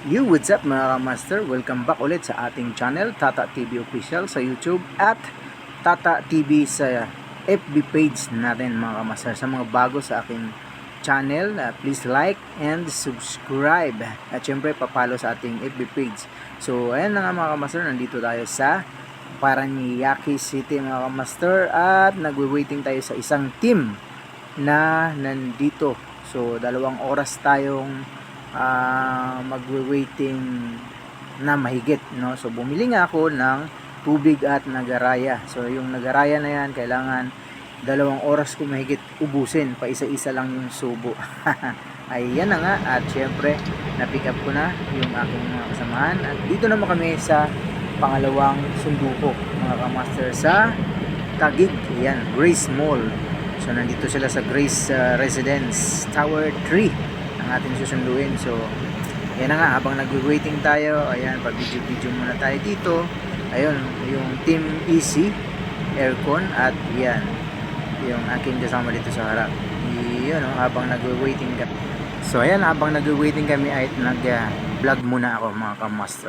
You, what's up mga kamaster? Welcome back ulit sa ating channel, Tata TV Official sa YouTube at Tata TV sa FB page natin mga kamaster. Sa mga bago sa aking channel, please like and subscribe. At syempre, papalo sa ating FB page. So, ayan na nga mga kamaster, nandito tayo sa Paranaque City mga kamaster at nagwe-waiting tayo sa isang team na nandito. So, 2 oras tayong magwe-waiting na mahigit, no? So bumili nga ako ng tubig at nagaraya. So yung nagaraya na yan, kailangan 2 oras ko mahigit ubusin, pa isa-isa lang yung subo. Ayan na nga, at syempre na-pick up ko na yung aking mga kasamahan at dito naman kami sa pangalawang sundo ko mga kamaster sa Taguig. Ayan, Grace Mall. So nandito sila sa Grace Residence Tower 3 ang ating susunduin. So yan na nga, habang nagwe-waiting tayo, ayan, pag-video muna tayo dito. Ayun, yung Team Easy Aircon at yan yung aking kasama dito sa harap. Yun, habang nagwe-waiting kami. So ayan, habang nagwe-waiting kami ay nag-vlog muna ako mga kamaster.